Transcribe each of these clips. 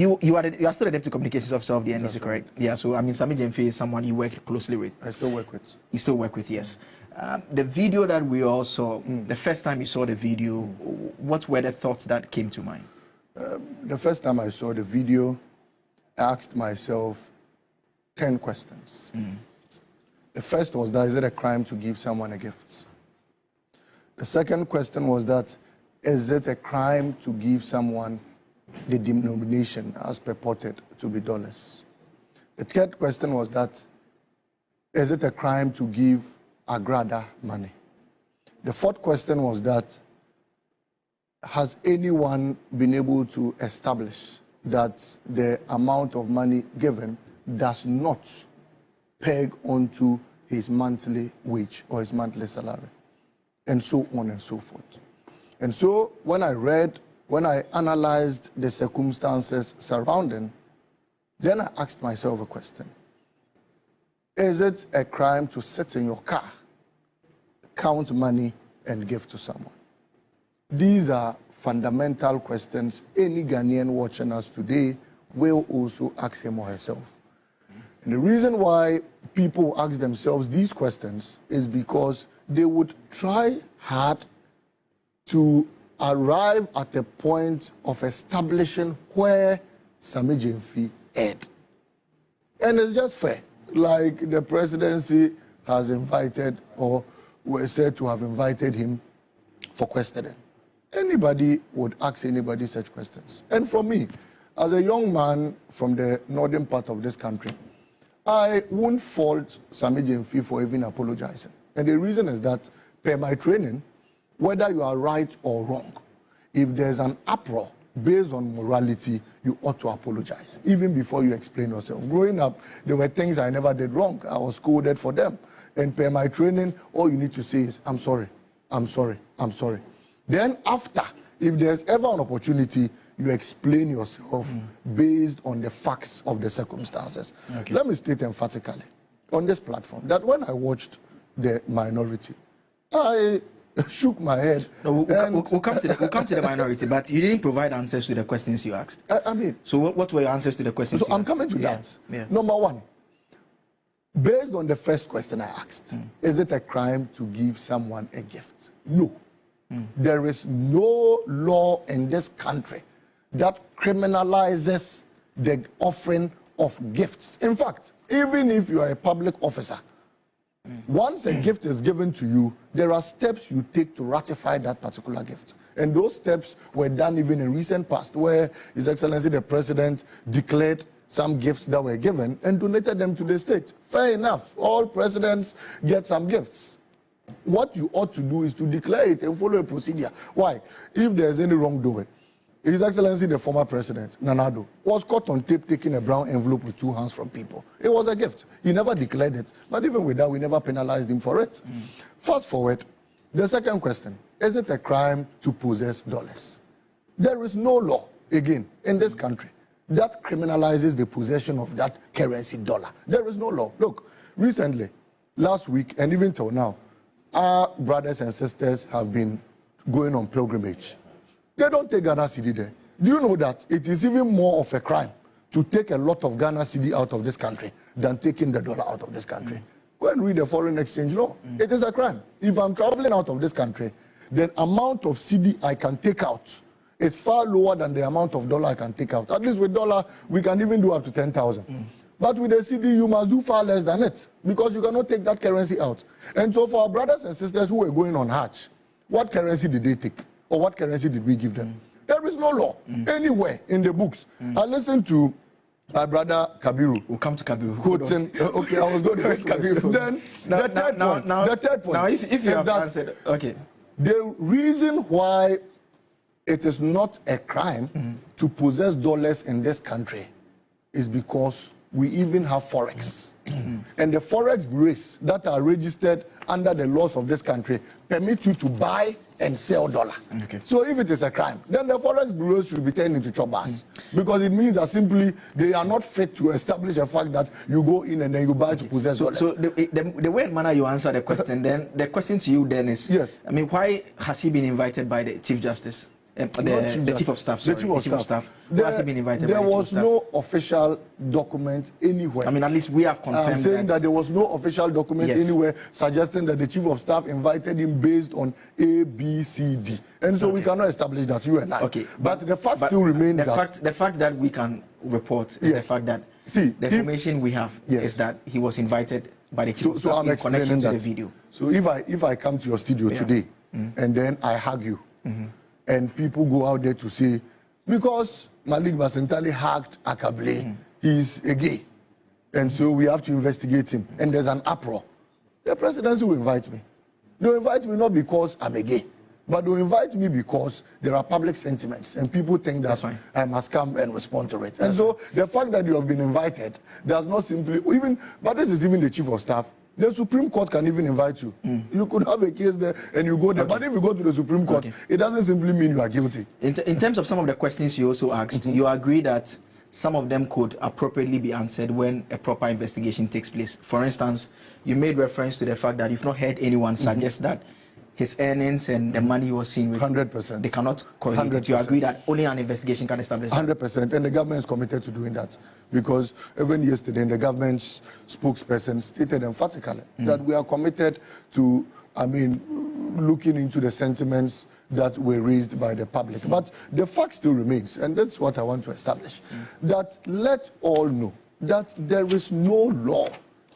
You are still the Deputy Communications Officer of the NDC, correct? Yeah, so I mean, Sammy Gyamfi is someone you work closely with. I still work with. You still work with, yes. The video that we all saw, the first time you saw the video, what were the thoughts that came to mind? The first time I saw the video, I asked myself 10 questions. The first was that, is it a crime to give someone a gift? The second question was that, is it a crime to give someone the denomination as purported to be dollars? The third question was that, is it a crime to give agrada money? The fourth question was that, has anyone been able to establish that the amount of money given does not peg onto his monthly wage or his monthly salary? And so on and so forth. And so when I analyzed the circumstances surrounding, then I asked myself a question. Is it a crime to sit in your car, count money, and give to someone? These are fundamental questions any Ghanaian watching us today will also ask him or herself. And the reason why people ask themselves these questions is because they would try hard to arrive at a point of establishing where Sammy Gyamfi erred. And it's just fair. Like the presidency has invited, or were said to have invited him for questioning. Anybody would ask anybody such questions. And for me, as a young man from the northern part of this country, I won't fault Sammy Gyamfi for even apologizing. And the reason is that, per my training, whether you are right or wrong, if there's an uproar based on morality, you ought to apologize, even before you explain yourself. Growing up, there were things I never did wrong. I was scolded for them. And per my training, all you need to say is, I'm sorry, I'm sorry, I'm sorry. Then after, if there's ever an opportunity, you explain yourself based on the facts of the circumstances. Okay. Let me state emphatically on this platform that when I watched The Minority, I shook my head. No, we'll come to the Minority, but you didn't provide answers to the questions you asked. I mean, so what were your answers to the questions? So I'm coming to that. Yeah. Number one, based on the first question I asked, is it a crime to give someone a gift? No. There is no law in this country that criminalizes the offering of gifts. In fact, even if you are a public officer, once a gift is given to you, there are steps you take to ratify that particular gift. And those steps were done even in recent past, where His Excellency the President declared some gifts that were given and donated them to the state. Fair enough. All presidents get some gifts. What you ought to do is to declare it and follow a procedure. Why? If there's any wrongdoing, His Excellency the former president, Nana Addo, was caught on tape taking a brown envelope with 2 hands from people. It was a gift. He never declared it. But even with that, we never penalized him for it. Fast forward, the second question, is it a crime to possess dollars? There is no law, again, in this country that criminalizes the possession of that currency, dollar. There is no law. Look, recently, last week, and even till now, our brothers and sisters have been going on pilgrimage. They don't take Ghana cedi there. Do you know that it is even more of a crime to take a lot of Ghana cedi out of this country than taking the dollar out of this country? Go and read the foreign exchange law. It is a crime. If I'm traveling out of this country, the amount of cedi I can take out is far lower than the amount of dollar I can take out. At least with dollar, we can even do up to 10,000. But with the cedi, you must do far less than it, because you cannot take that currency out. And so for our brothers and sisters who were going on Hajj, what currency did they take? Or what currency did we give them? There is no law anywhere in the books. I listened to my brother Kabiru. We'll come to Kabiru. Quoting, okay, I was going to Kabiru. Then the third point now if you have answered, okay. The reason why it is not a crime to possess dollars in this country is because we even have forex. And the forex bureaus that are registered under the laws of this country permit you to buy and sell dollar. Okay. So if it is a crime, then the forex bureaus should be turned into chobbers, because it means that simply they are not fit to establish a fact that you go in and then you buy to possess dollars. So the way and manner you answer the question, then the question to you then is, yes, I mean, why has he been invited by the Chief Justice? the chief of staff. Sorry, the chief of staff. Has he been invited? There was no official document anywhere. I mean, at least we have confirmed. I'm saying that there was no official document anywhere suggesting that the chief of staff invited him based on A, B, C, D. And so we cannot establish that, you and I. Okay. But the fact still remains the fact that we can report is the fact that the information we have is that he was invited by the chief of staff in connection to the video. So if I come to your studio today and then I hug you, and people go out there to say, because Hon.Basintale hugged Akable, he's a gay, and so we have to investigate him, and there's an uproar, the presidency will invite me. They'll invite me not because I'm a gay, but they'll invite me because there are public sentiments, and people think that I must come and respond to it. And so the fact that you have been invited does not simply, but this is even the chief of staff. The Supreme Court can even invite you. You could have a case there and you go there. But if you go to the Supreme Court, it doesn't simply mean you are guilty. In terms of some of the questions you also asked, you agree that some of them could appropriately be answered when a proper investigation takes place. For instance, you made reference to the fact that you've not heard anyone suggest that his earnings and the money he was seen with, 100%. they cannot correlate it. You agree that only an investigation can establish that? 100%. And the government is committed to doing that. Because even yesterday, the government's spokesperson stated emphatically that we are committed to, looking into the sentiments that were raised by the public. But the fact still remains, and that's what I want to establish, that let all know that there is no law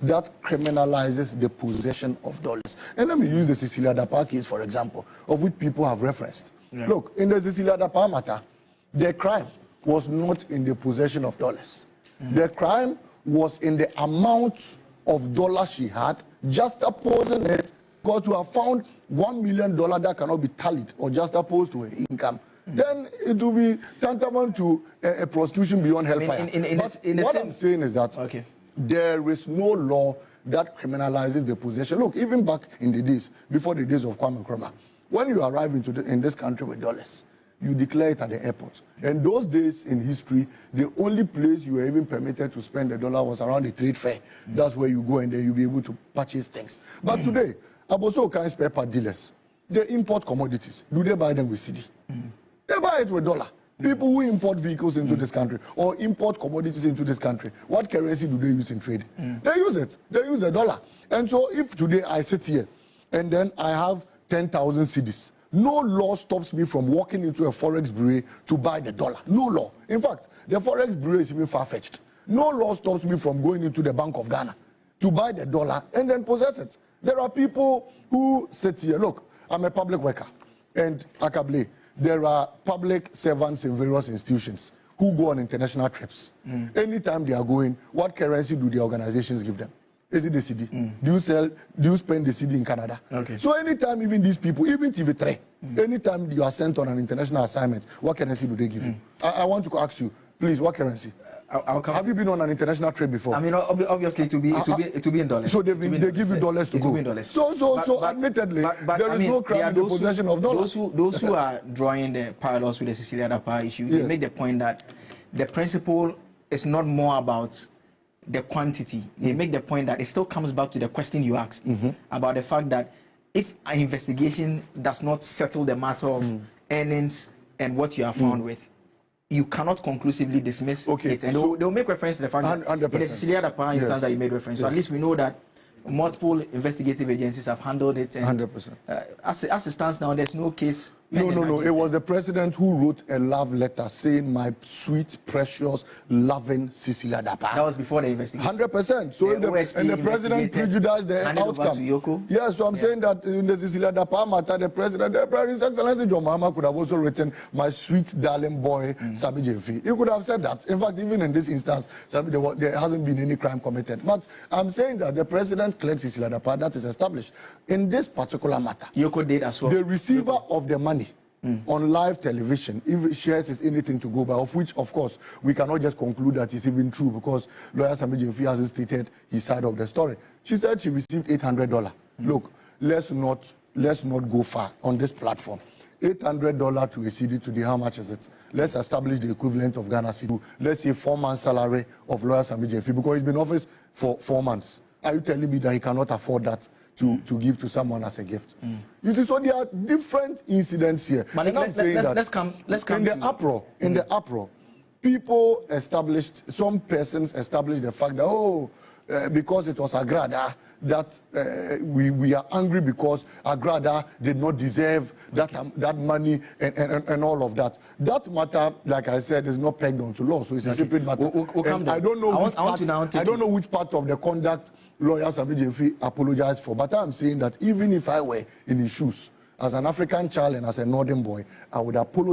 that criminalizes the possession of dollars. And let me use the Cecilia Dapa case, for example, of which people have referenced. Look, in the Cecilia Dapa matter, the crime was not in the possession of dollars. The crime was in the amount of dollars she had, just opposing it, because to have found $1 million that cannot be tallied or just opposed to her income, then it will be tantamount to a prosecution beyond hellfire. What I'm saying is that there is no law that criminalizes the possession. Look, even back in the days, before the days of Kwame Nkrumah, when you arrive in this country with dollars, you declare it at the airport. And those days in history, the only place you were even permitted to spend the dollar was around the trade fair. That's where you go and then you'll be able to purchase things. But today, Aboso kind spare part dealers, they import commodities. Do they buy them with CD? They buy it with dollar. People who import vehicles into this country or import commodities into this country, what currency do they use in trade? They use it. They use the dollar. And so if today I sit here and then I have 10,000 cedis, no law stops me from walking into a forex bureau to buy the dollar. No law. In fact, the forex bureau is even far-fetched. No law stops me from going into the Bank of Ghana to buy the dollar and then possess it. There are people who sit here. Look, I'm a public worker. And Akable, there are public servants in various institutions who go on international trips. Anytime they are going, what currency do the organizations give them? Is it the CD? Do you spend the CD in Canada? So anytime even these people, even TV3, anytime you are sent on an international assignment, what currency do they give you? I want to ask you, please, what currency? Have you been on an international trip before? I mean, obviously, it will be in dollars. So they give you dollars to go. So admittedly, there is no crime in the possession of dollars. Those who are drawing the parallels with the Cecilia Dapa issue, they make the point that the principle is not more about the quantity. They make the point that it still comes back to the question you asked about the fact that if an investigation does not settle the matter of earnings and what you are found with, you cannot conclusively dismiss it. And they'll make reference to the fact that in the Cecilia Dapa instance that you made reference to, at least we know that multiple investigative agencies have handled it. And 100%. As it stands now, there's no case. No. It was the president who wrote a love letter saying, "My sweet, precious, loving Cecilia Dapa." That was before the investigation. 100%. So the president prejudiced the outcome. Yes, so I'm saying that in the Cecilia Dapa matter, the president, His Excellency John Mahama could have also written, "My sweet, darling boy, Sammy Gyamfi." He could have said that. In fact, even in this instance, there hasn't been any crime committed. But I'm saying that the president cleared Cecilia Dapa. That is established. In this particular matter, Yoko did as well. The receiver of the money on live television, if shares is anything to go by, of which, of course, we cannot just conclude that it's even true because lawyer Sammy Gyamfi hasn't stated his side of the story. She said she received $800. Look, let's not go far on this platform. $800 to a CD today, how much is it? Let's establish the equivalent of Ghana cedi. Let's say 4 months salary of lawyer Sammy Gyamfi because he's been in office for 4 months. Are you telling me that he cannot afford that to give to someone as a gift. You see, so there are different incidents here. But and let's come in the uproar, people established, some persons established the fact that, because it was Agrada, that we are angry because Agrada did not deserve that money and all of that. That matter, like I said, is not pegged onto law, so it's a separate matter. I don't know which part of the conduct lawyer Sammy Gyamfi apologized for, but I'm saying that even if I were in his shoes, as an African child and as a northern boy, I would apologize.